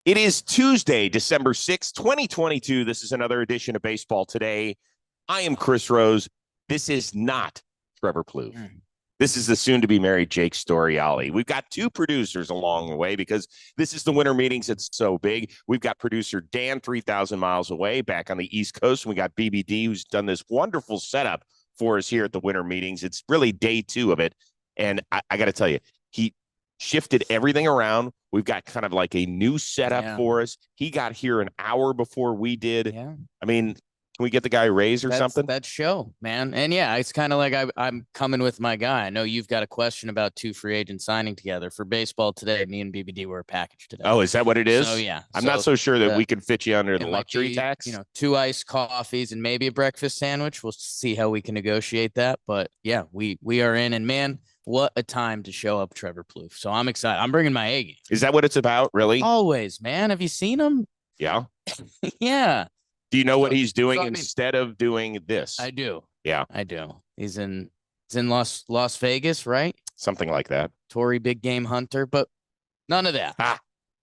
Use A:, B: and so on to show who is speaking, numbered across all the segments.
A: It is Tuesday, December 6th, 2022. This is another edition of Baseball Today. I am Chris Rose. This is not Trevor Plouffe. This is the soon-to-be married Jake Storiale. We've got two producers along the way because this is the winter meetings. It's so big. We've got producer Dan 3,000 miles away back on the East Coast. And we got BBD, who's done this wonderful setup for us here at the winter meetings. It's really day two of it. And I got to tell you, he shifted everything around. We've got kind of like a new setup for us. He got here an hour before we did.
B: Yeah.
A: I mean, can we get the guy a raise or something?
B: That show, man. And yeah, it's kind of like I'm coming with my guy. I know you've got a question about two free agents signing together for Baseball Today. Me and BBD were a package today.
A: Oh, is that what it is?
B: So yeah.
A: I'm not so sure that we can fit you under the luxury tax.
B: You know, 2 iced coffees and maybe a breakfast sandwich. We'll see how we can negotiate that. But yeah, we are in. And man, what a time to show up Trevor Plouffe. So I'm excited. I'm bringing my A game.
A: Is that what it's about, really?
B: Always, man. Have you seen him?
A: Yeah.
B: Yeah.
A: Do you know what he's doing instead of doing this?
B: I do.
A: Yeah.
B: I do. He's in Las Vegas, right?
A: Something like that.
B: Tory Big Game Hunter, but none of that.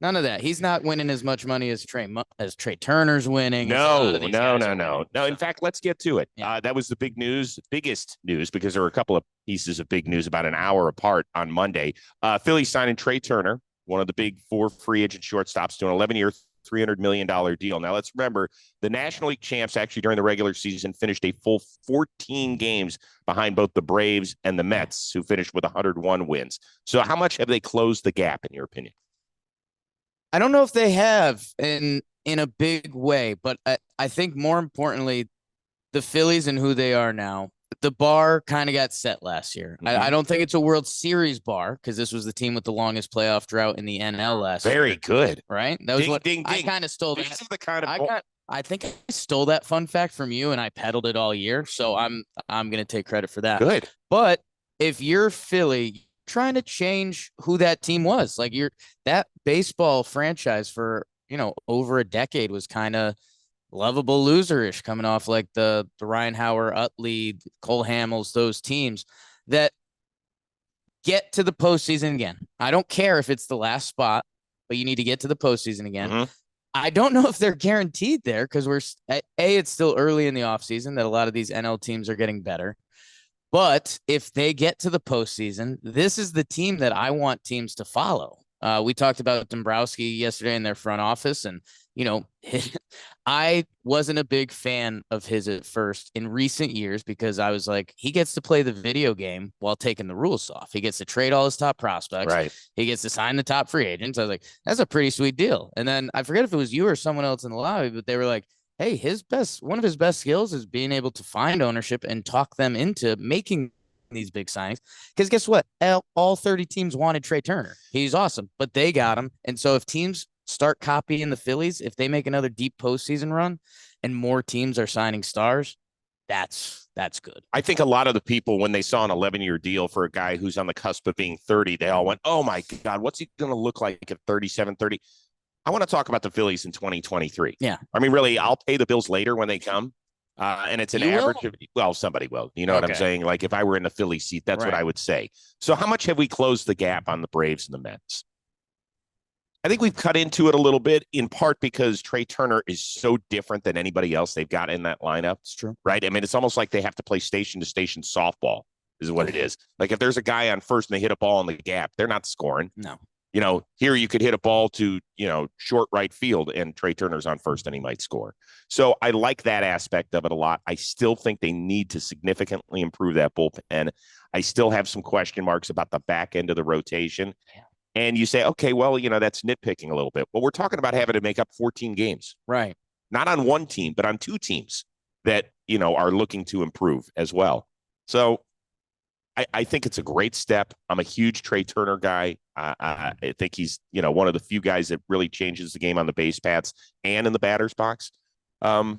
B: None of that. He's not winning as much money as Trea Turner's winning.
A: No. In fact, let's get to it. Yeah. That was the biggest news, because there were a couple of pieces of big news about an hour apart on Monday. Phillies signing Trea Turner, one of the big four free agent shortstops, to an 11-year, $300 million deal. Now, let's remember, the National League champs actually during the regular season finished a full 14 games behind both the Braves and the Mets, who finished with 101 wins. So how much have they closed the gap, in your opinion?
B: I don't know if they have in a big way, but I think more importantly, the Phillies and who they are now, the bar kind of got set last year. Mm-hmm. I don't think it's a World Series bar, because this was the team with the longest playoff drought in the NL last year.
A: Very good.
B: Right? That was I kind of stole that.
A: This is the kind of
B: I think I stole that fun fact from you, and I peddled it all year. So I'm going to take credit for that.
A: Good.
B: But if you're Philly, trying to change who that team was, like that baseball franchise for over a decade was kind of lovable loserish, coming off like the Ryan Howard, Utley, Cole Hamels, those teams that get to the postseason again. I don't care if it's the last spot, but you need to get to the postseason again. Mm-hmm. I don't know if they're guaranteed there, because it's still early in the offseason that a lot of these NL teams are getting better. But if they get to the postseason, this is the team that I want teams to follow. We talked about Dombrowski yesterday in their front office, and I wasn't a big fan of his at first in recent years, because I was like, he gets to play the video game while taking the rules off. He gets to trade all his top prospects.
A: Right.
B: He gets to sign the top free agents. I was like, that's a pretty sweet deal. And then I forget if it was you or someone else in the lobby, but they were like, hey, one of his best skills is being able to find ownership and talk them into making these big signings. Because guess what? All 30 teams wanted Trea Turner. He's awesome, but they got him. And so if teams start copying the Phillies, if they make another deep postseason run and more teams are signing stars, that's good.
A: I think a lot of the people, when they saw an 11-year deal for a guy who's on the cusp of being 30, they all went, oh my God, what's he going to look like at 37, 30? I want to talk about the Phillies in 2023.
B: Yeah.
A: I mean, really, I'll pay the bills later when they come. And it's an average of, well, somebody will. You know what I'm saying? Like, if I were in the Philly seat, that's what I would say. So how much have we closed the gap on the Braves and the Mets? I think we've cut into it a little bit, in part because Trea Turner is so different than anybody else they've got in that lineup.
B: It's true.
A: Right? I mean, it's almost like they have to play station-to-station softball is what it is. Like, if there's a guy on first and they hit a ball in the gap, they're not scoring.
B: No.
A: Here you could hit a ball to, short right field, and Trea Turner's on first and he might score. So I like that aspect of it a lot. I still think they need to significantly improve that bullpen. I still have some question marks about the back end of the rotation. Yeah. And you say, okay, well, that's nitpicking a little bit. Well, we're talking about having to make up 14 games.
B: Right.
A: Not on one team, but on two teams that, are looking to improve as well. So I think it's a great step. I'm a huge Trea Turner guy. I think he's, one of the few guys that really changes the game on the base paths and in the batter's box. But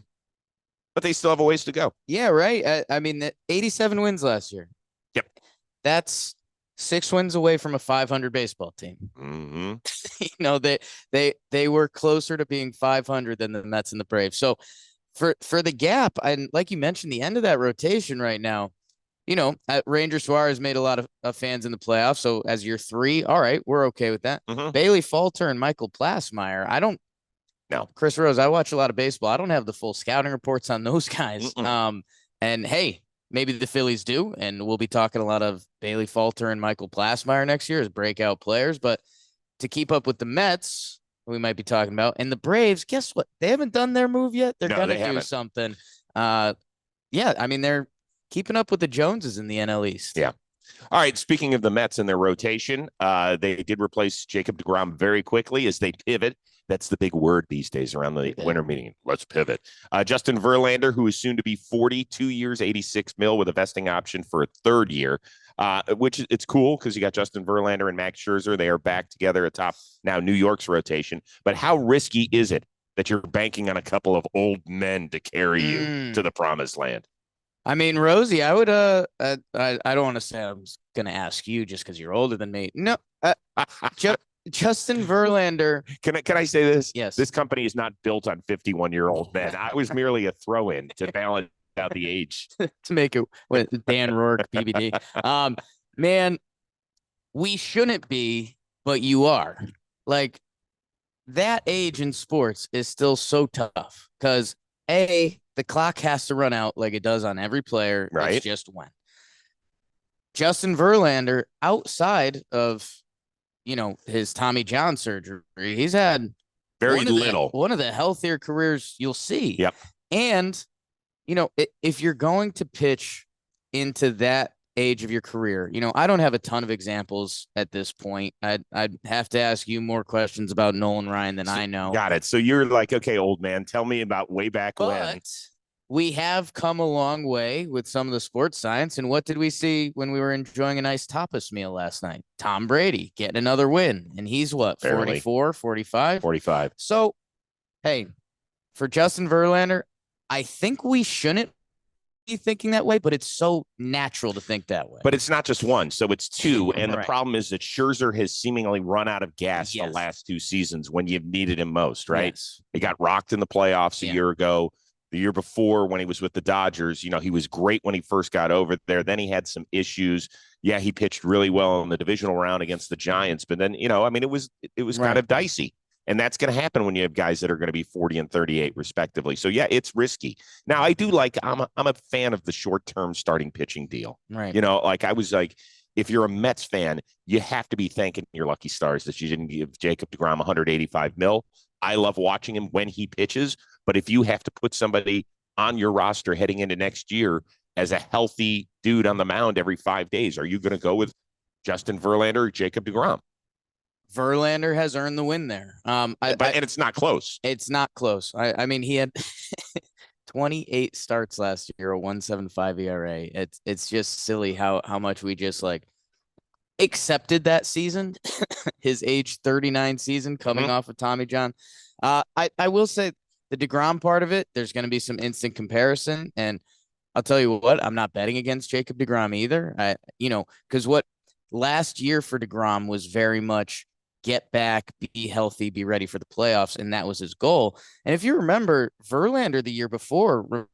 A: they still have a ways to go.
B: Yeah, right. I mean, 87 wins last year.
A: Yep.
B: That's 6 wins away from a 500 baseball team.
A: Mm-hmm.
B: They were closer to being 500 than the Mets and the Braves. So for the gap, and like you mentioned, the end of that rotation right now, Ranger Suarez made a lot of fans in the playoffs. So as year 3, all right, we're okay with that.
A: Mm-hmm.
B: Bailey Falter and Michael Plasmeyer. I don't know. Chris Rose, I watch a lot of baseball. I don't have the full scouting reports on those guys. And hey, maybe the Phillies do. And we'll be talking a lot of Bailey Falter and Michael Plasmeyer next year as breakout players. But to keep up with the Mets, we might be talking about, and the Braves, guess what? They haven't done their move yet. They're going to do something. Yeah, I mean, they're keeping up with the Joneses in the NL East.
A: Yeah. All right. Speaking of the Mets and their rotation, they did replace Jacob deGrom very quickly as they pivot. That's the big word these days around the winter meeting. Let's pivot. Justin Verlander, who is soon to be 42 years, 86 mil with a vesting option for a third year, which it's cool because you got Justin Verlander and Max Scherzer. They are back together atop now New York's rotation. But how risky is it that you're banking on a couple of old men to carry you to the promised land?
B: I mean, Rosie, I would I don't want to say I was going to ask you just because you're older than me. No, Justin Verlander.
A: Can I say this?
B: Yes.
A: This company is not built on 51-year-old men. I was merely a throw-in to balance out the age.
B: To make it with Dan Rourke, BBD. Man, we shouldn't be, but you are. Like, that age in sports is still so tough because the clock has to run out like it does on every player.
A: Right.
B: It's just when. Justin Verlander, outside of, his Tommy John surgery, he's had
A: very little.
B: One of the healthier careers you'll see.
A: Yep.
B: And, if you're going to pitch into that age of your career, I don't have a ton of examples at this point. I'd have to ask you more questions about Nolan Ryan than I know.
A: Got it. So you're like, okay, old man, tell me about way back when.
B: We have come a long way with some of the sports science. And what did we see when we were enjoying a nice tapas meal last night? Tom Brady getting another win. And he's what, 44, 45?
A: 45.
B: So, hey, for Justin Verlander, I think we shouldn't be thinking that way, but it's so natural to think that way.
A: But it's not just one, so it's two. And the problem is that Scherzer has seemingly run out of gas the last 2 seasons when you've needed him most, right?
B: Yes.
A: He got rocked in the playoffs a year ago. The year before, when he was with the Dodgers, he was great when he first got over there. Then he had some issues. Yeah, he pitched really well in the divisional round against the Giants, but then, it was kind of dicey. And that's going to happen when you have guys that are going to be 40 and 38 respectively. So yeah, it's risky. Now I do I'm a fan of the short-term starting pitching deal.
B: Right.
A: I was like, if you're a Mets fan, you have to be thanking your lucky stars that you didn't give Jacob deGrom 185 mil. I love watching him when he pitches, but if you have to put somebody on your roster heading into next year as a healthy dude on the mound every 5 days, are you going to go with Justin Verlander or Jacob deGrom?
B: Verlander has earned the win there.
A: And it's not close.
B: It's not close. I mean, he had 28 starts last year, a 1.75 ERA. It's just silly how much we just accepted that season, his age 39 season coming off of Tommy John. I will say the deGrom part of it, there's going to be some instant comparison. And I'll tell you what, I'm not betting against Jacob deGrom either. Because what last year for deGrom was very much get back, be healthy, be ready for the playoffs. And that was his goal. And if you remember Verlander the year before,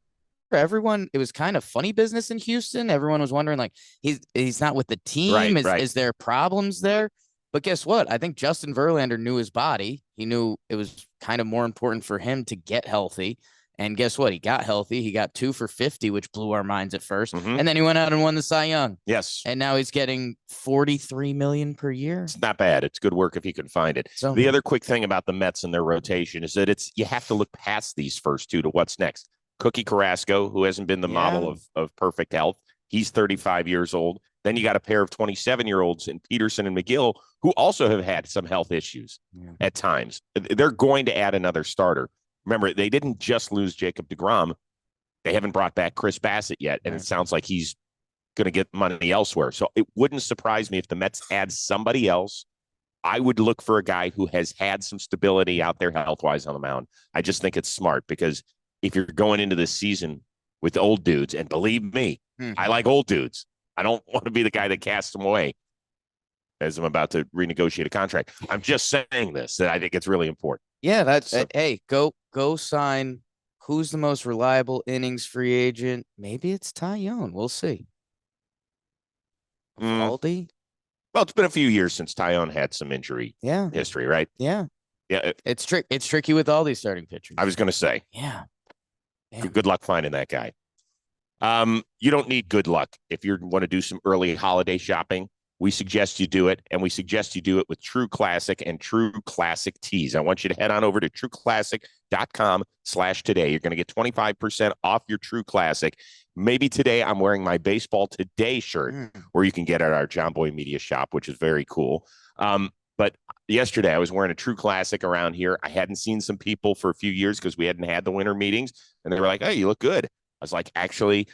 B: everyone, it was kind of funny business in Houston. Everyone was wondering, he's not with the team. Is there problems there? But guess what? I think Justin Verlander knew his body. He knew it was kind of more important for him to get healthy. And guess what? He got healthy. He got 2 for 50, which blew our minds at first. And then he went out and won the Cy Young.
A: Yes.
B: And now he's getting $43 million per year.
A: It's not bad. It's good work if he can find it. So, the other quick thing about the Mets and their rotation is that you have to look past these first two to what's next. Cookie Carrasco, who hasn't been the model of perfect health. He's 35 years old. Then you got a pair of 27-year-olds in Peterson and McGill, who also have had some health issues at times. They're going to add another starter. Remember, they didn't just lose Jacob deGrom. They haven't brought back Chris Bassett yet, and it sounds like he's going to get money elsewhere. So it wouldn't surprise me if the Mets add somebody else. I would look for a guy who has had some stability out there health-wise on the mound. I just think it's smart because if you're going into this season with old dudes, and believe me, I like old dudes. I don't want to be the guy that casts them away as I'm about to renegotiate a contract. I'm just saying this, that I think it's really important.
B: Yeah, that's hey, go sign. Who's the most reliable innings free agent? Maybe it's Ty Young. We'll see. Valdi?
A: Well, it's been a few years since Tyone had some injury
B: Yeah.
A: history, right?
B: Yeah.
A: Yeah.
B: It's tricky with all these starting pitchers.
A: I was going to say.
B: Yeah.
A: Good luck finding that guy. You don't need good luck if you want to do some early holiday shopping. We suggest you do it, and we suggest you do it with True Classic and True Classic tees. I want you to head on over to trueclassic.com/today. You're going to get 25% off your True Classic. Maybe today I'm wearing my Baseball Today shirt, where you can get at our John Boy Media shop, which is very cool. But yesterday I was wearing a True Classic around here. I hadn't seen some people for a few years because we hadn't had the winter meetings, and they were like, "Hey, you look good." I was like, actually,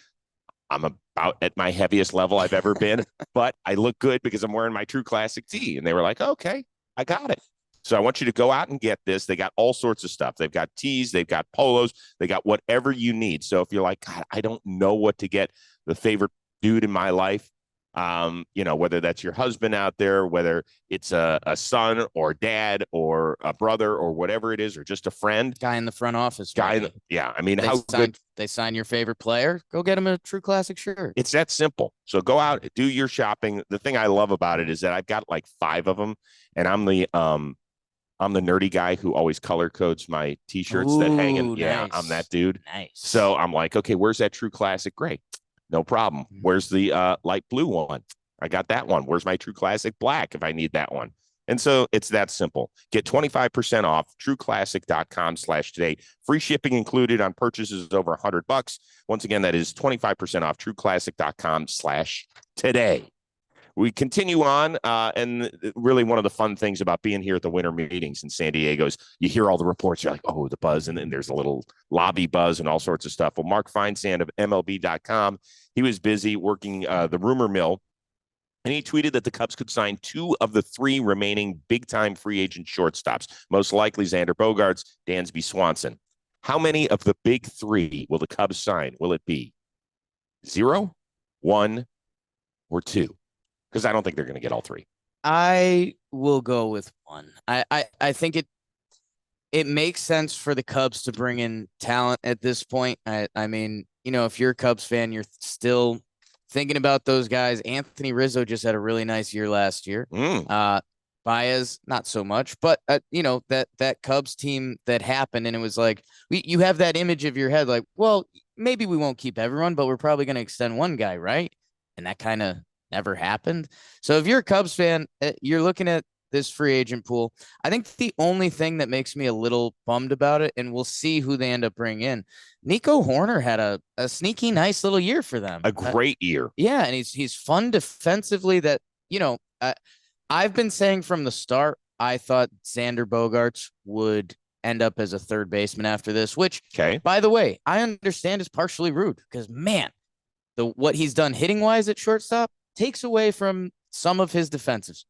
A: I'm about at my heaviest level I've ever been, but I look good because I'm wearing my True Classic tee. And they were like, okay, I got it. So I want you to go out and get this. They got all sorts of stuff. They've got tees, they've got polos, they got whatever you need. So if you're like, God, I don't know what to get the favorite dude in my life, whether that's your husband out there, whether it's a son or dad or a brother or whatever it is, or just a friend.
B: Guy in the front office.
A: Yeah. I mean,
B: they sign your favorite player, go get him a True Classic shirt.
A: It's that simple. So go out, do your shopping. The thing I love about it is that I've got like 5 of them, and I'm the nerdy guy who always color codes my t-shirts that hang in. Yeah,
B: nice.
A: I'm that dude.
B: Nice.
A: So I'm like, okay, where's that True Classic gray? No problem. Where's the light blue one? I got that one. Where's my True Classic black if I need that one? And so it's that simple. Get 25% off trueclassic.com/today. Free shipping included on purchases over $100. Once again, that is 25% off trueclassic.com/today. We continue on, and really one of the fun things about being here at the winter meetings in San Diego is you hear all the reports. You're like, oh, the buzz, and then there's a little lobby buzz and all sorts of stuff. Well, Mark Feinsand of MLB.com, he was busy working the rumor mill, and he tweeted that the Cubs could sign 2 of the 3 remaining big-time free agent shortstops, most likely Xander Bogaerts, Dansby Swanson. How many of the big 3 will the Cubs sign? Will it be 0, 1, or 2? Because I don't think they're going to get all 3.
B: I will go with 1. I think it makes sense for the Cubs to bring in talent at this point. I mean, if you're a Cubs fan, you're still thinking about those guys. Anthony Rizzo just had a really nice year last year. Baez, not so much, but that Cubs team that happened, and it was like you have that image of your head, like, well, maybe we won't keep everyone, but we're probably going to extend one guy, right? And that kind of never happened. So if you're a Cubs fan, you're looking at this free agent pool. I think the only thing that makes me a little bummed about it, and we'll see who they end up bringing in, Nico Hoerner had a sneaky nice little year for them.
A: A great year.
B: Yeah, and he's fun defensively. That I've been saying from the start, I thought Xander Bogaerts would end up as a third baseman after this, which, by the way, I understand is partially rude because, man, what he's done hitting wise at shortstop takes away from some of his defensive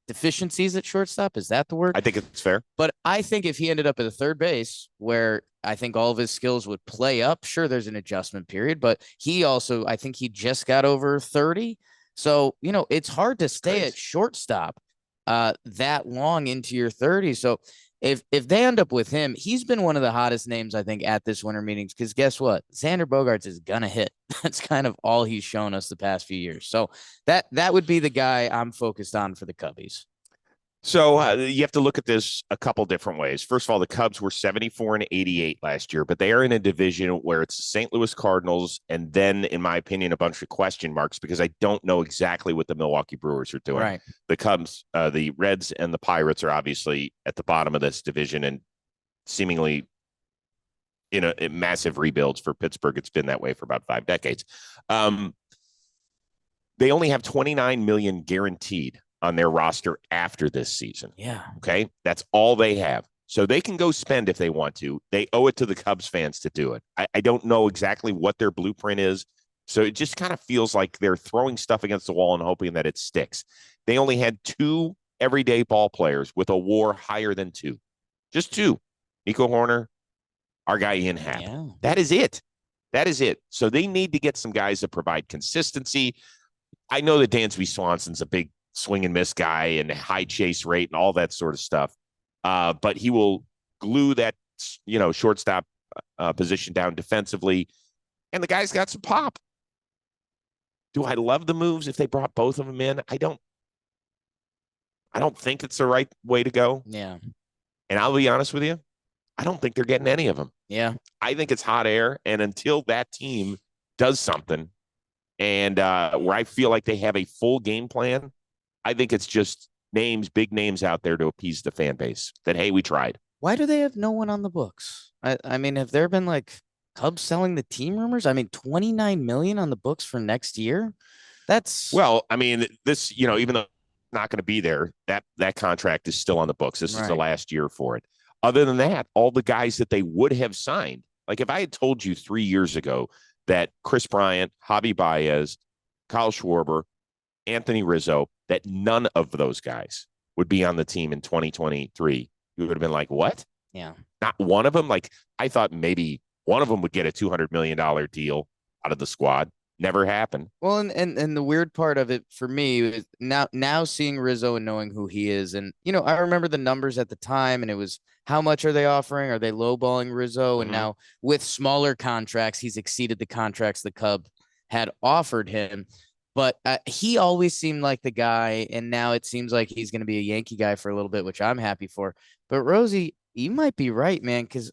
B: deficiencies at shortstop. Is that the word?
A: I think it's fair.
B: But I think if he ended up at the third base, where I think all of his skills would play up, sure, there's an adjustment period, but I think he just got over 30. So, it's hard to stay at shortstop that long into your 30s. So if they end up with him, he's been one of the hottest names, I think, at this winter meetings, because guess what? Xander Bogaerts is going to hit. That's kind of all he's shown us the past few years. So that would be the guy I'm focused on for the Cubbies.
A: So you have to look at this a couple different ways. First of all, the Cubs were 74-88 last year, but they are in a division where it's the St. Louis Cardinals, and then, in my opinion, a bunch of question marks because I don't know exactly what the Milwaukee Brewers are doing.
B: Right.
A: The Cubs, the Reds, and the Pirates are obviously at the bottom of this division and seemingly in massive rebuilds for Pittsburgh. It's been that way for about 5 decades. They only have $29 million guaranteed on their roster after this season.
B: Yeah.
A: Okay. That's all they have. So they can go spend if they want to. They owe it to the Cubs fans to do it. I don't know exactly what their blueprint is. So it just kind of feels like they're throwing stuff against the wall and hoping that it sticks. They only had 2 everyday ball players with a WAR higher than 2. Just 2. Nico Hoerner, our guy Ian Happ.
B: Yeah.
A: That is it. That is it. So they need to get some guys that provide consistency. I know that Dansby Swanson's a big swing and miss guy and high chase rate and all that sort of stuff. But he will glue that, shortstop position down defensively. And the guy's got some pop. Do I love the moves if they brought both of them in? I don't think it's the right way to go.
B: Yeah.
A: And I'll be honest with you, I don't think they're getting any of them.
B: Yeah.
A: I think it's hot air. And until that team does something and where I feel like they have a full game plan, I think it's just big names out there to appease the fan base that, hey, we tried.
B: Why do they have no one on the books? I mean, have there been like Cubs selling the team rumors? I mean, 29 million on the books for next year. That's
A: Well, I mean, this, even though it's not going to be there, that contract is still on the books. This is the
B: right.
A: last year for it. Other than that, all the guys that they would have signed, like if I had told you 3 years ago that Chris Bryant, Javi Baez, Kyle Schwarber, Anthony Rizzo, that none of those guys would be on the team in 2023, you would have been like, what?
B: Yeah.
A: Not one of them. Like I thought maybe one of them would get a $200 million deal out of the squad. Never happened.
B: Well, and the weird part of it for me is now seeing Rizzo and knowing who he is, and I remember the numbers at the time, and it was how much are they offering? Are they lowballing Rizzo? And now with smaller contracts, he's exceeded the contracts the Cub had offered him. But he always seemed like the guy, and now it seems like he's going to be a Yankee guy for a little bit, which I'm happy for. But Rosie, you might be right, man, because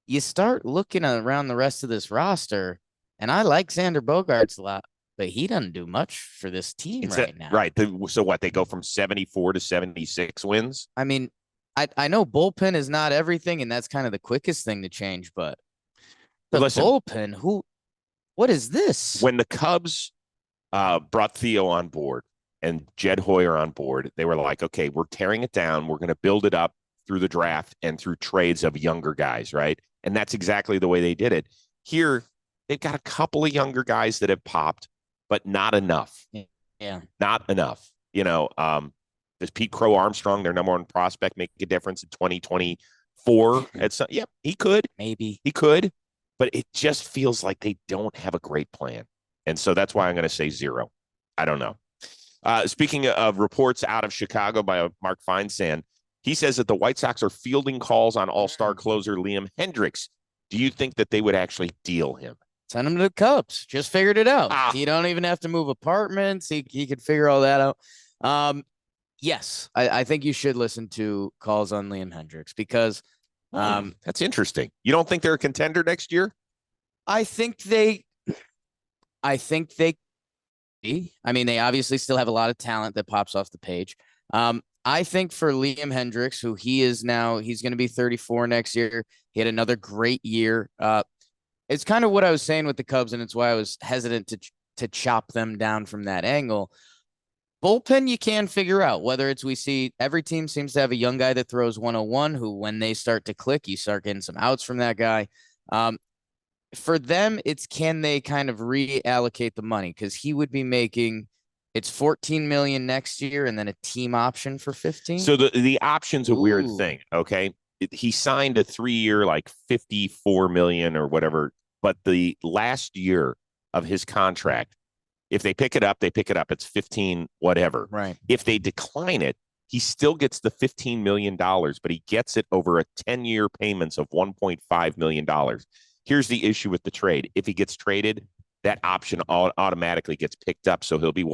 B: you start looking around the rest of this roster. And I like Xander Bogaerts a lot, but he doesn't do much for this team right now.
A: Right. So what? They go from 74 to 76 wins?
B: I mean, I know bullpen is not everything, and that's kind of the quickest thing to change, but the bullpen, what is this?
A: When the Cubs brought Theo on board and Jed Hoyer on board, they were like, okay, we're tearing it down. We're going to build it up through the draft and through trades of younger guys, right? And that's exactly the way they did it. Here, they've got a couple of younger guys that have popped, but not enough.
B: Yeah.
A: Not enough. Does Pete Crow Armstrong, their number one prospect, make a difference in 2024? Yeah, he could.
B: Maybe.
A: He could. But it just feels like they don't have a great plan. And so that's why I'm going to say 0. I don't know. Speaking of reports out of Chicago by Mark Feinsand, he says that the White Sox are fielding calls on all-star closer Liam Hendricks. Do you think that they would actually deal him?
B: Send him to the Cubs. Just figured it out. You don't even have to move apartments. He could figure all that out. Yes, I think you should listen to calls on Liam Hendricks because
A: that's interesting. You don't think they're a contender next year?
B: I think they I mean, they obviously still have a lot of talent that pops off the page. I think for Liam Hendricks, who he is now, he's going to be 34 next year. He had another great year. It's kind of what I was saying with the Cubs, and it's why I was hesitant to chop them down from that angle. Bullpen, you can figure out whether it's we see every team seems to have a young guy that throws 101 who, when they start to click, you start getting some outs from that guy. For them, it's can they kind of reallocate the money because he would be making it's 14 million next year and then a team option for 15.
A: So the option's a weird thing. Okay. He signed a 3-year, like 54 million or whatever. But the last year of his contract, if they pick it up, they pick it up. It's 15, whatever.
B: Right.
A: If they decline it, he still gets the $15 million, but he gets it over a 10-year payments of $1.5 million. Here's the issue with the trade. If he gets traded, that option automatically gets picked up. So he'll be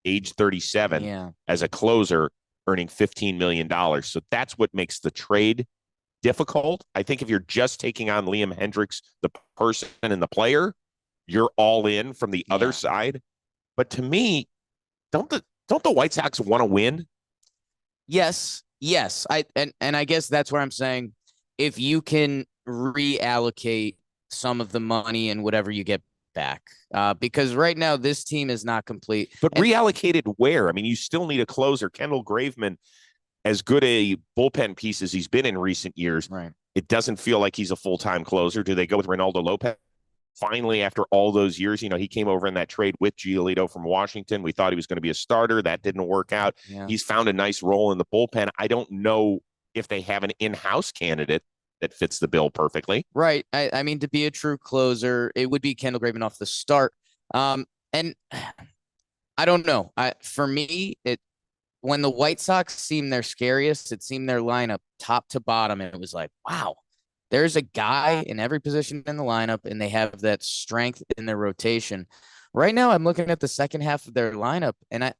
A: age 37 as a closer earning $15 million. So that's what makes the trade difficult. I think if you're just taking on Liam Hendricks, the person and the player, you're all in from the other side. But to me, don't the White Sox want to win?
B: Yes. And I guess that's where I'm saying if you can reallocate some of the money and whatever you get back, because right now this team is not complete.
A: But reallocated where? I mean, you still need a closer. Kendall Graveman, as good a bullpen piece as he's been in recent years,
B: right?
A: It doesn't feel like he's a full-time closer. Do they go with Reynaldo Lopez? Finally, after all those years, he came over in that trade with Giolito from Washington. We thought he was going to be a starter. That didn't work out.
B: Yeah.
A: He's found a nice role in the bullpen. I don't know if they have an in-house candidate that fits the bill perfectly.
B: Right. I mean, to be a true closer, it would be Kendall Graveman off the start. And I don't know. For me, when the White Sox seemed their scariest, it seemed their lineup top to bottom. And it was like, wow, there's a guy in every position in the lineup, and they have that strength in their rotation. Right now, I'm looking at the second half of their lineup, and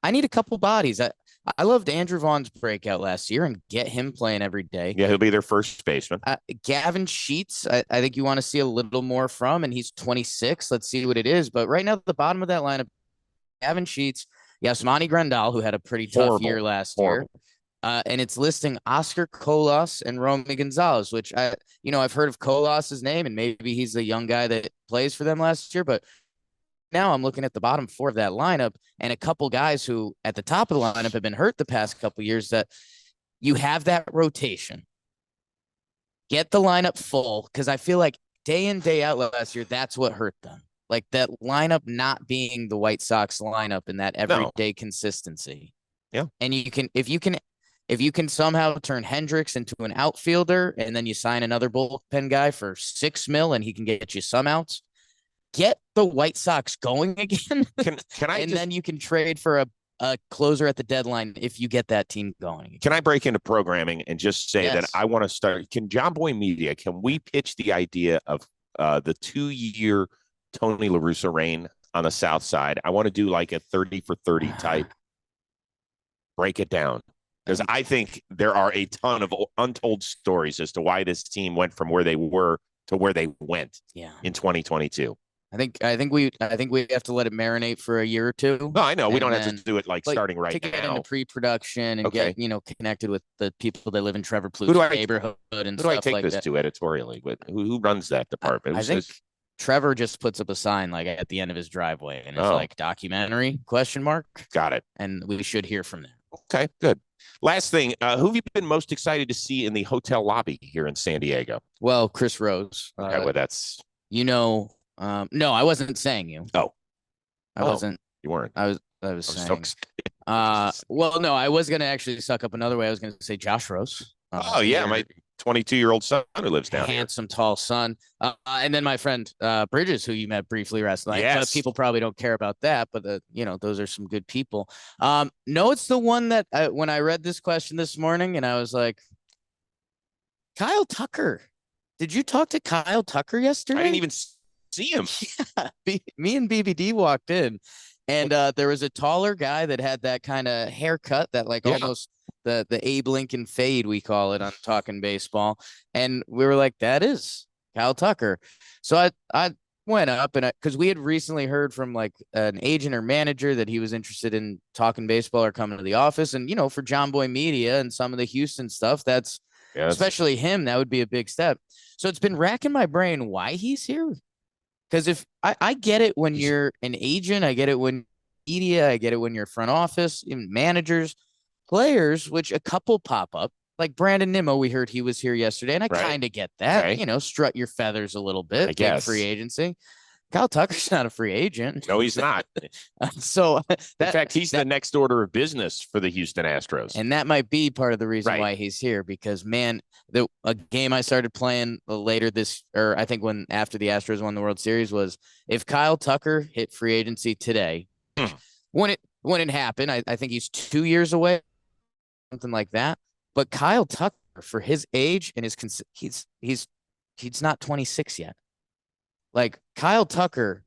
B: I need a couple bodies. I loved Andrew Vaughn's breakout last year and get him playing every day.
A: Yeah, he'll be their first baseman.
B: Gavin Sheets, I think you want to see a little more from, and he's 26. Let's see what it is. But right now, at the bottom of that lineup, Gavin Sheets, Yasmani Grandal, who had a pretty tough year last year. And it's listing Oscar Colas and Romy Gonzalez, which I've heard of Colas's name, and maybe he's the young guy that plays for them last year. But now I'm looking at the bottom four of that lineup and a couple guys who at the top of the lineup have been hurt the past couple years, that you have that rotation. Get the lineup full, because I feel like day in, day out last year, that's what hurt them. Like that lineup not being the White Sox lineup and that everyday consistency.
A: Yeah.
B: And if you can somehow turn Hendricks into an outfielder, and then you sign another bullpen guy for $6 million and he can get you some outs, get the White Sox going again. Then you can trade for a closer at the deadline if you get that team going again.
A: Can I break into programming and just say that I want to start? Can John Boy Media, can we pitch the idea of the 2-year Tony La Russa reign on the South Side? I want to do like a 30 for 30 type. Break it down. Because I think there are a ton of untold stories as to why this team went from where they were to where they went in 2022.
B: I think we have to let it marinate for a year or two.
A: No, I know we don't have to do it starting right now.
B: To get into pre-production and get connected with the people that live in Trevor Plouffe neighborhood and stuff like that.
A: Who do I take this to editorially? Who runs that department?
B: I think Trevor just puts up a sign like at the end of his driveway, and it's like documentary ?
A: Got it.
B: And we should hear from there.
A: Okay, good. Last thing, who have you been most excited to see in the hotel lobby here in San Diego?
B: Well, Chris Rose.
A: Okay, well, that's
B: no, I wasn't saying you.
A: Oh,
B: I wasn't.
A: You weren't.
B: I was saying. Well, no, I was gonna actually suck up another way. I was gonna say Josh Rose.
A: My 22-year-old son who lives down here.
B: Handsome, tall son. And then my friend Bridges, who you met briefly last night.
A: Yes.
B: People probably don't care about that, but those are some good people. No, it's the one that when I read this question this morning, and I was like, Kyle Tucker. Did you talk to Kyle Tucker yesterday?
A: I didn't even see him.
B: Yeah, me and BBD walked in, and there was a taller guy that had that kind of haircut that almost the Abe Lincoln fade, we call it on Talking Baseball. And we were like, that is Kyle Tucker. So I went up, and because we had recently heard from like an agent or manager that he was interested in talking baseball or coming to the office. And, for John Boy Media and some of the Houston stuff, especially him, that would be a big step. So it's been racking my brain why he's here. Because if I get it when you're an agent, I get it when media, I get it when you're front office, even managers, players, which a couple pop up, like Brandon Nimmo. We heard he was here yesterday, and I kind of get that. Right. Strut your feathers a little bit. I guess free agency. Kyle Tucker's not a free agent.
A: No, he's not.
B: So
A: in fact, he's the next order of business for the Houston Astros,
B: and that might be part of the reason why he's here. Because a game I started playing later I think after the Astros won the World Series, was if Kyle Tucker hit free agency today, when it happened, I think he's 2 years away. Something like that. But Kyle Tucker, for his age and he's not 26 yet. Like Kyle Tucker,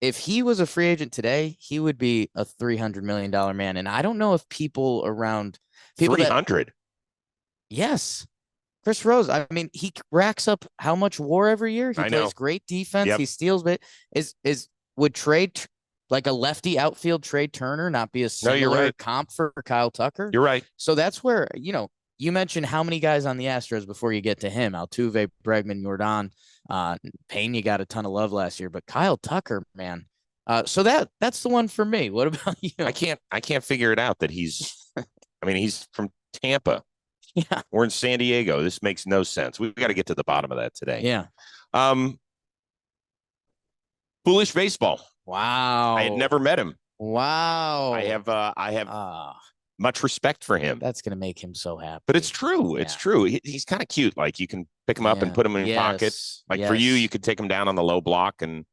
B: if he was a free agent today, he would be a $300 million man. And I don't know if people
A: 300.
B: Yes. Chris Rose. I mean, he racks up how much WAR every year? He plays great defense. Yep. He steals, but would trade like a lefty outfield Trea Turner not be a similar comp for Kyle Tucker?
A: You're right.
B: So that's where, you mentioned how many guys on the Astros before you get to him. Altuve, Bregman, Jordan, Pena got a ton of love last year, but Kyle Tucker, man. So that's the one for me. What about you?
A: I can't figure it out that he's from Tampa.
B: Yeah.
A: We're in San Diego. This makes no sense. We've got to get to the bottom of that today.
B: Yeah.
A: Foolish Baseball.
B: Wow.
A: I had never met him.
B: Wow.
A: I have much respect for him.
B: That's going to make him so happy.
A: But it's true. Yeah. It's true. He's kind of cute. Like you can pick him up and put him in your pocket. Like for you could take him down on the low block and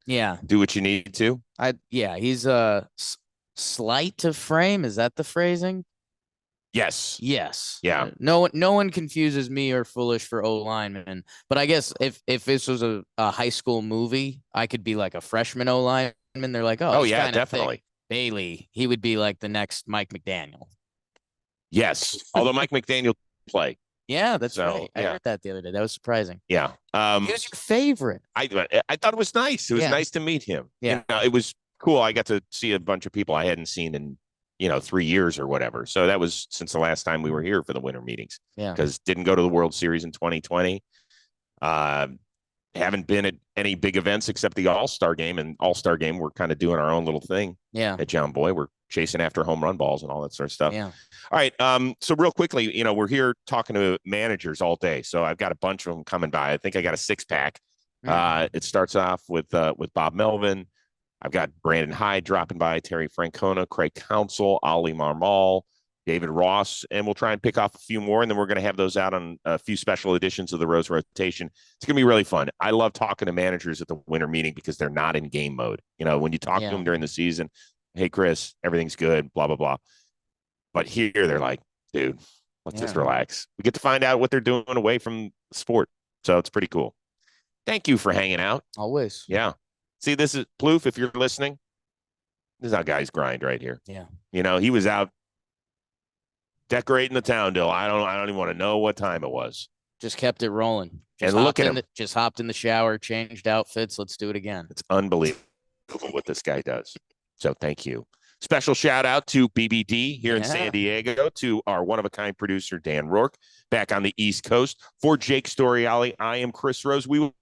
A: do what you need to.
B: He's slight to frame. Is that the phrasing?
A: Yes.
B: Yeah. No one confuses me or Foolish for O-lineman. But I guess if this was a high school movie, I could be like a freshman O-line linemen. They're like, oh,
A: Oh
B: this
A: yeah,
B: guy
A: definitely.
B: Bailey, he would be like the next Mike McDaniel.
A: Yes. Although Mike McDaniel play.
B: Yeah, that's
A: So,
B: right. I
A: yeah.
B: heard that the other day. That was surprising.
A: Yeah.
B: Who's your favorite?
A: I thought it was nice. It was
B: Yeah.
A: nice to meet him.
B: Yeah.
A: It was cool. I got to see a bunch of people I hadn't seen in 3 years or whatever. So that was since the last time we were here for the winter meetings.
B: Yeah.
A: Because didn't go to the World Series in 2020. Haven't been at any big events except the All-Star game. And All-Star game, we're kind of doing our own little thing.
B: Yeah.
A: At John Boy. We're chasing after home run balls and all that sort of stuff.
B: Yeah.
A: All right. So real quickly, we're here talking to managers all day. So I've got a bunch of them coming by. I think I got a 6-pack. It starts off with Bob Melvin. I've got Brandon Hyde dropping by, Terry Francona, Craig Counsell, Ali Marmol, David Ross, and we'll try and pick off a few more, and then we're going to have those out on a few special editions of the Rose Rotation. It's going to be really fun. I love talking to managers at the winter meeting because they're not in game mode. When you talk to them during the season, hey, Chris, everything's good, blah, blah, blah. But here they're like, dude, let's just relax. We get to find out what they're doing away from sport. So it's pretty cool. Thank you for hanging out.
B: Always.
A: Yeah. See, this is Plouffe. If you're listening, this is how guys grind right here.
B: Yeah.
A: He was out decorating the town, Dill. I don't even want to know what time it was.
B: Just kept it rolling.
A: And look at him.
B: Just hopped in the shower, changed outfits. Let's do it again.
A: It's unbelievable what this guy does. So thank you. Special shout out to BBD here in San Diego, to our one-of-a-kind producer, Dan Rourke, back on the East Coast. For Jake Storiali, I am Chris Rose. We will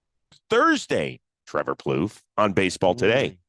A: Thursday, Trevor Plouffe on Baseball Today.